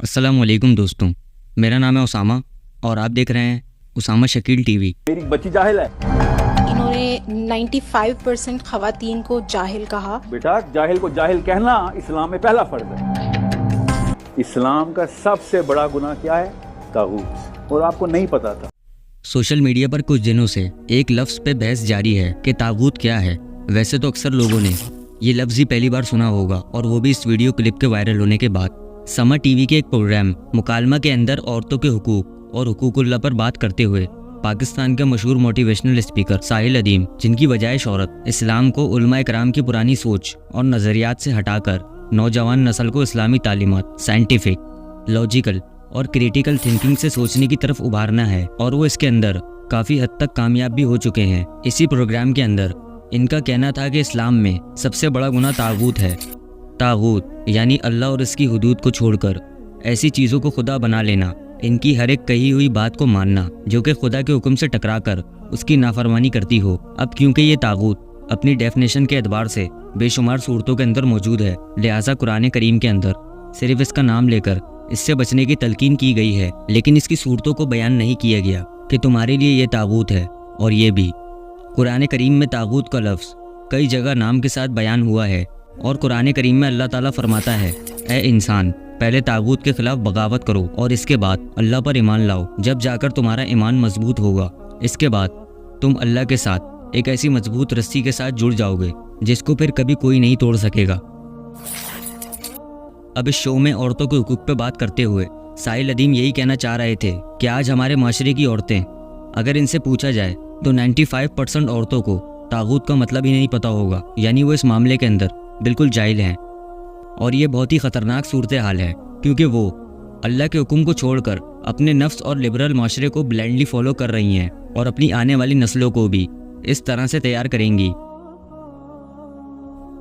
अस्सलाम वालेकुम दोस्तों, मेरा नाम है उसामा और आप देख रहे हैं उसामा शकील टीवी। मेरी बच्ची जाहिल है। इन्होंने 95% खवातीन को जाहिल कहा। बेटा, जाहिल को जाहिल कहना इस्लाम में पहला फर्ज है। इस्लाम का सबसे बड़ा गुनाह क्या है? तागूत। और आपको नहीं पता था। सोशल मीडिया पर कुछ दिनों से एक लफ्ज़ पे बहस जारी है कि तागूत क्या है। वैसे तो अक्सर लोगों ने ये लफ्ज़ ही पहली बार सुना होगा, और वो भी इस वीडियो क्लिप के वायरल होने के बाद। समा टीवी के एक प्रोग्राम मुकालमा के अंदर औरतों के हुकूक और हुकूकुल्लाह पर बात करते हुए पाकिस्तान के मशहूर मोटिवेशनल स्पीकर साहिल अदीम, जिनकी वजाय शोहरत इस्लाम को उलमा इकराम की पुरानी सोच और नज़रियात से हटाकर नौजवान नस्ल को इस्लामी तालीमात, साइंटिफिक, लॉजिकल और क्रिटिकल थिंकिंग से सोचने की तरफ उभारना है, और वो इसके अंदर काफ़ी हद तक कामयाब भी हो चुके हैं। इसी प्रोग्राम के अंदर इनका कहना था कि इस्लाम में सबसे बड़ा गुनाह तागूत है। तागूत यानी अल्लाह और इसकी हुदूद को छोड़कर ऐसी चीज़ों को खुदा बना लेना, इनकी हर एक कही हुई बात को मानना जो कि खुदा के हुक्म से टकराकर उसकी नाफरमानी करती हो। अब क्योंकि ये तागूत अपनी डेफिनेशन के एतबार से बेशुमार सूरतों के अंदर मौजूद है, लिहाजा कुरान करीम के अंदर सिर्फ इसका नाम लेकर इससे बचने की तलकीन की गई है, लेकिन इसकी सूरतों को बयान नहीं किया गया कि तुम्हारे लिए ये तागूत है। और ये भी कुरान करीम में तागूत का लफ्ज़ कई जगह नाम के साथ बयान हुआ है, और कुरान करीम में अल्लाह ताला फरमाता है, ए इंसान, पहले तागूत के खिलाफ बगावत करो और इसके बाद अल्लाह पर ईमान लाओ, जब जाकर तुम्हारा ईमान मजबूत होगा। इसके बाद तुम अल्लाह के साथ एक ऐसी मजबूत रस्सी के साथ जुड़ जाओगे जिसको फिर कभी कोई नहीं तोड़ सकेगा। अब इस शो में औरतों के हुकूक पे बात करते हुए साहिल अदीम यही कहना चाह रहे थे कि आज हमारे माशरे की औरतें, अगर इनसे पूछा जाए तो 95% औरतों को तागूत का मतलब ही नहीं पता होगा, यानी वो इस मामले के अंदर बिल्कुल जाहिल हैं। और ये बहुत ही ख़तरनाक सूरत हाल है, क्योंकि वो अल्लाह के हुक्म को छोड़कर अपने नफ्स और लिबरल माशरे को ब्लाइंडली फॉलो कर रही हैं, और अपनी आने वाली नस्लों को भी इस तरह से तैयार करेंगी।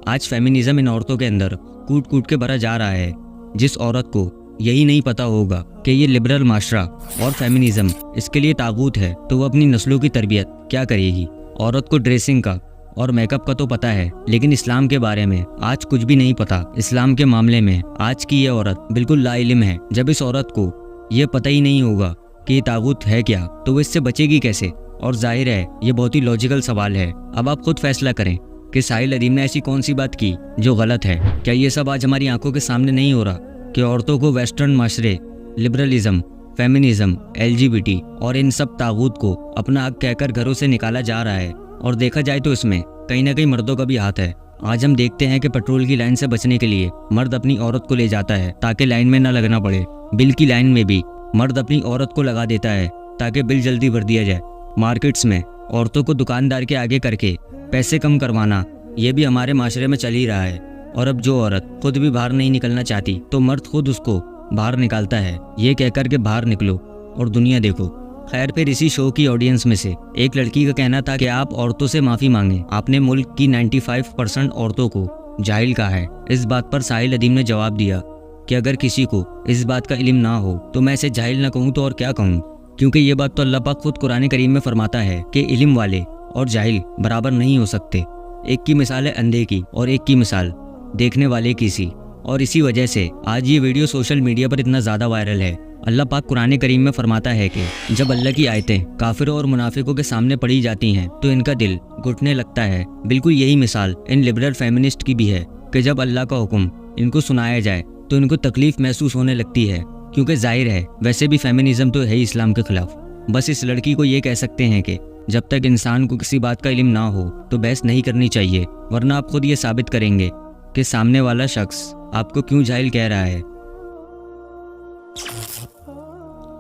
आज फेमिनिज्म इन औरतों के अंदर कूट कूट के भरा जा रहा है। जिस औरत को यही नहीं पता होगा कि ये लिबरल माशरा और फेमिनिज्म इसके लिए तागूत है, तो वो अपनी नस्लों की तरबियत क्या करेगी। औरत को ड्रेसिंग का और मेकअप का तो पता है, लेकिन इस्लाम के बारे में आज कुछ भी नहीं पता। इस्लाम के मामले में आज की ये औरत बिल्कुल लाइल्म है। जब इस औरत को ये पता ही नहीं होगा कि ये तागूत है क्या, तो वो इससे बचेगी कैसे। और जाहिर है ये बहुत ही लॉजिकल सवाल है। अब आप खुद फैसला करें कि साहिल अदीम ने ऐसी कौन सी बात की जो गलत है। क्या ये सब आज हमारी आंखों के सामने नहीं हो रहा कि औरतों को वेस्टर्न माशरे, लिबरलिज्म, फेमिनिज्म, LGBT और इन सब तागूत को अपना हक कहकर घरों से निकाला जा रहा है। और देखा जाए तो इसमें कहीं ना कहीं मर्दों का भी हाथ है। आज हम देखते हैं कि पेट्रोल की लाइन से बचने के लिए मर्द अपनी औरत को ले जाता है ताकि लाइन में ना लगना पड़े। बिल की लाइन में भी मर्द अपनी औरत को लगा देता है ताकि बिल जल्दी भर दिया जाए। मार्केट्स में औरतों को दुकानदार के आगे करके पैसे कम करवाना, ये भी हमारे माशरे में चल ही रहा है। और अब जो औरत खुद भी बाहर नहीं निकलना चाहती तो मर्द खुद उसको बाहर निकालता है, ये कहकर के बाहर निकलो और दुनिया देखो। खैर, फिर इसी शो की ऑडियंस में से एक लड़की का कहना था कि आप औरतों से माफ़ी मांगें, आपने मुल्क की 95% औरतों को जाहिल कहा है। इस बात पर साहिल अदीम ने जवाब दिया कि अगर किसी को इस बात का इल्म ना हो तो मैं इसे जाहिल ना कहूँ तो और क्या कहूँ, क्योंकि ये बात तो अल्लाह पाक खुद कुरान करीम में फरमाता है कि इल्म वाले और जाहिल बराबर नहीं हो सकते। एक की मिसाल है अंधे की और एक की मिसाल देखने वाले की सी। और इसी वजह से आज ये वीडियो सोशल मीडिया पर इतना ज़्यादा वायरल है। अल्लाह पाक कुरान करीम में फरमाता है कि जब अल्लाह की आयतें काफिरों और मुनाफिकों के सामने पढ़ी जाती हैं तो इनका दिल घुटने लगता है। बिल्कुल यही मिसाल इन लिबरल फेमिनिस्ट की भी है कि जब अल्लाह का हुक्म इनको सुनाया जाए तो इनको तकलीफ महसूस होने लगती है, क्योंकि जाहिर है वैसे भी फेमिनिज्म तो है ही इस्लाम के खिलाफ। बस इस लड़की को ये कह सकते हैं कि जब तक इंसान को किसी बात का इल्म ना हो तो बहस नहीं करनी चाहिए, वरना आप खुद ये साबित करेंगे कि सामने वाला शख्स आपको क्यों जाहिल कह रहा है।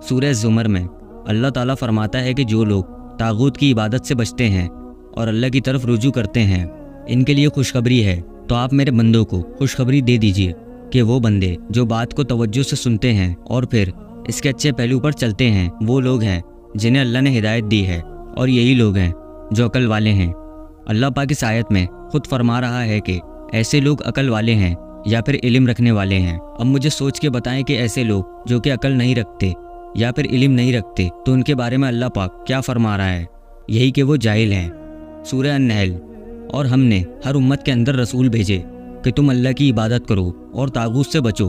सूरह ज़ुमर में अल्लाह ताला फरमाता है कि जो लोग तागूत की इबादत से बचते हैं और अल्लाह की तरफ रुजू करते हैं, इनके लिए खुशखबरी है। तो आप मेरे बंदों को खुशखबरी दे दीजिए कि वो बंदे जो बात को तवज्जो से सुनते हैं और फिर इसके अच्छे पहलू पर चलते हैं, वो लोग हैं जिन्हें अल्लाह ने हिदायत दी है, और यही लोग हैं जो अकल वाले हैं। अल्लाह पाक इस आयत में खुद फरमा रहा है कि ऐसे लोग अकल वाले हैं या फिर इल्म रखने वाले हैं। अब मुझे सोच के बताएं कि ऐसे लोग जो कि अकल नहीं रखते या फिर इल्म नहीं रखते, तो उनके बारे में अल्लाह पाक क्या फरमा रहा है? यही कि वो जाहिल हैं। सूरह अन-नहल, और हमने हर उम्मत के अंदर रसूल भेजे कि तुम अल्लाह की इबादत करो और तागूत से बचो।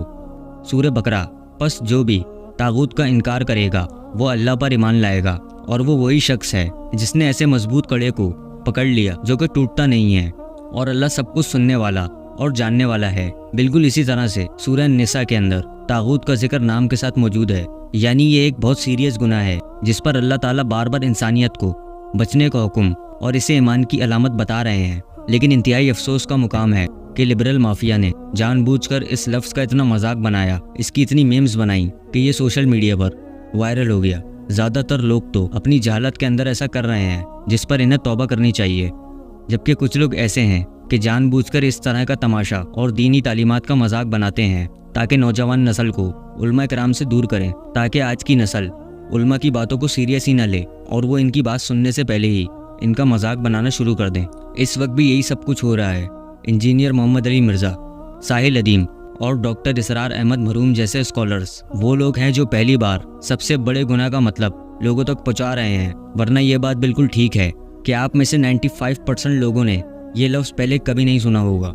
सूरह बकरा, بس جو بھی طاغوت کا انکار کرے گا وہ اللہ پر ایمان لائے گا، اور وہ وہی شخص ہے جس نے ایسے مضبوط کڑے کو پکڑ لیا جو کہ ٹوٹتا نہیں ہے، اور اللہ سب کچھ سننے والا اور جاننے والا ہے۔ بالکل اسی طرح سے سورہ النساء کے اندر طاغوت کا ذکر نام کے ساتھ موجود ہے، یعنی یہ ایک بہت سیریس گناہ ہے جس پر اللہ تعالیٰ بار بار انسانیت کو بچنے کا حکم اور اسے ایمان کی علامت بتا رہے ہیں۔ لیکن انتہائی افسوس کا مقام ہے کہ لبرل مافیا نے جان بوجھ کر اس لفظ کا اتنا مذاق بنایا، اس کی اتنی میمز بنائیں کہ یہ سوشل میڈیا پر وائرل ہو گیا۔ زیادہ تر لوگ تو اپنی جہالت کے اندر ایسا کر رہے ہیں جس پر انہیں توبہ کرنی چاہیے، جبکہ کچھ لوگ ایسے ہیں کہ جان بوجھ کر اس طرح کا تماشا اور دینی تعلیمات کا مذاق بناتے ہیں تاکہ نوجوان نسل کو علماء کرام سے دور کریں، تاکہ آج کی نسل علماء کی باتوں کو سیریس ہی نہ لے اور وہ ان کی بات سننے سے پہلے ہی ان کا مذاق بنانا شروع کر دیں۔ اس وقت بھی یہی سب کچھ ہو رہا ہے۔ انجینئر محمد علی مرزا، ساحل ادیم اور ڈاکٹر اسرار احمد مرحوم جیسے اسکالرز وہ لوگ ہیں جو پہلی بار سب سے بڑے گناہ کا مطلب لوگوں تک پہنچا رہے ہیں، ورنہ یہ بات بالکل ٹھیک ہے کہ آپ میں سے 95% لوگوں نے یہ لفظ پہلے کبھی نہیں سنا ہوگا۔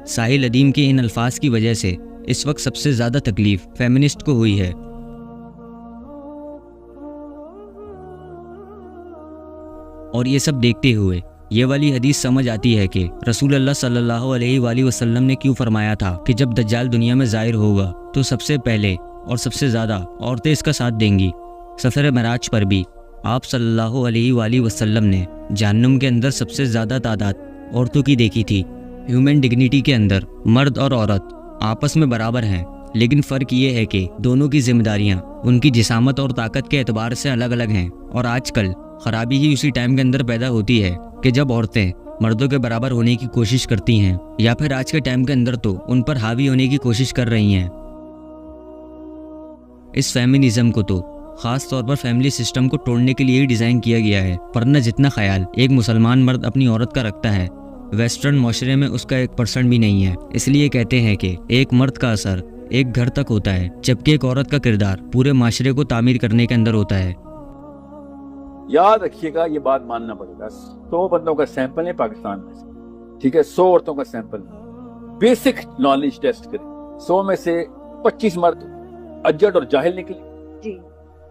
ساحل ادیم کے ان الفاظ کی وجہ سے اس وقت سب سے زیادہ تکلیف فیمنسٹ کو ہوئی ہے۔ اور یہ سب دیکھتے ہوئے یہ والی حدیث سمجھ آتی ہے کہ رسول اللہ صلی اللہ علیہ وآلہ وسلم نے کیوں فرمایا تھا کہ جب دجال دنیا میں ظاہر ہوگا تو سب سے پہلے اور سب سے زیادہ عورتیں اس کا ساتھ دیں گی۔ سفر معراج پر بھی آپ صلی اللہ علیہ وآلہ وسلم نے جہنم کے اندر سب سے زیادہ تعداد عورتوں کی دیکھی تھی۔ ہیومن ڈگنیٹی کے اندر مرد اور عورت آپس میں برابر ہیں، لیکن فرق یہ ہے کہ دونوں کی ذمہ داریاں ان کی جسامت اور طاقت کے اعتبار سے الگ الگ ہیں، اور آج کل خرابی ہی اسی ٹائم کے اندر پیدا ہوتی ہے کہ جب عورتیں مردوں کے برابر ہونے کی کوشش کرتی ہیں، یا پھر آج کے ٹائم کے اندر تو ان پر حاوی ہونے کی کوشش کر رہی ہیں۔ اس فیمنزم کو تو خاص طور پر فیملی سسٹم کو توڑنے کے لیے ہی ڈیزائن کیا گیا ہے، ورنہ جتنا خیال ایک مسلمان مرد اپنی عورت کا رکھتا ہے ویسٹرن معاشرے میں اس کا 1% بھی نہیں ہے۔ اس لیے کہتے ہیں کہ ایک مرد کا اثر ایک گھر تک ہوتا ہے، جبکہ ایک عورت کا کردار پورے معاشرے کو تعمیر کرنے کے اندر ہوتا ہے۔ یاد رکھیے گا، یہ بات ماننا پڑے گا، 100 بندوں کا سیمپل ہے پاکستان میں سے، ٹھیک ہے، 100 عورتوں کا سیمپل، بیسک نالج ٹیسٹ کریں، 100 میں سے 25 مرد اجڑ اور جاہل نکلیں جی،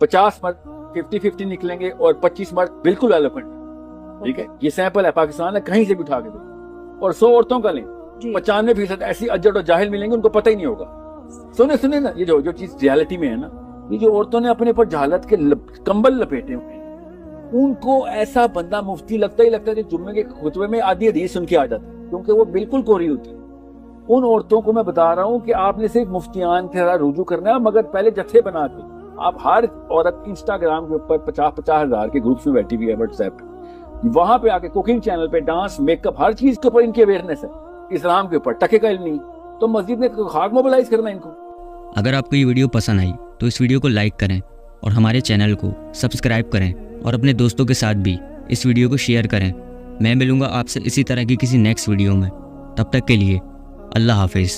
50 مرد 50-50 نکلیں گے، اور 25 مرد بالکل ایلیفنٹ، ٹھیک ہے، یہ سیمپل ہے پاکستان ہے، کہیں سے بھی اٹھا کے دیں، اور 100 عورتوں کا لیں، 95% ایسی اجڑ اور جاہل ملیں گے ان کو پتہ ہی نہیں ہوگا۔ سنیں نا، یہ جو چیز ریالٹی میں ہے نا، یہ جو عورتوں نے اپنے پر جہالت کے کمبل لپیٹے ہوئے ہیں، ان کو ایسا بندہ مفتی لگتا ہے کہ جمعے کے خطبے میں آدھی حدیث سن کے آ جاتا ہے، کیونکہ وہ بالکل کوری ہوتی ہے۔ ان عورتوں کو میں بتا رہا ہوں کہ آپ نے صرف مفتیان کے ساتھ رجوع کرنا ہے، مگر پہلے جتھے بنا کے آپ ہر عورت انسٹاگرام کے اوپر 50-50 ہزار کے گروپس میں بیٹھی ہوئی ہے، واٹس ایپ پہ، وہاں پہ آ کے کوکنگ چینل پہ ڈانس، میک اپ، ہر چیز کے اوپر ان کی اویئرنیس ہے، اسلام کے اوپر ٹکے کا علم نہیں، تو مسجد میں خاک موبلائز کرنا ان کو۔ اگر آپ کو یہ ویڈیو پسند آئی تو اس ویڈیو کو لائک کریں اور ہمارے چینل کو سبسکرائب کریں، اور اپنے دوستوں کے ساتھ بھی اس ویڈیو کو شیئر کریں۔ میں ملوں گا آپ سے اسی طرح کی کسی نیکسٹ ویڈیو میں، تب تک کے لیے اللہ حافظ۔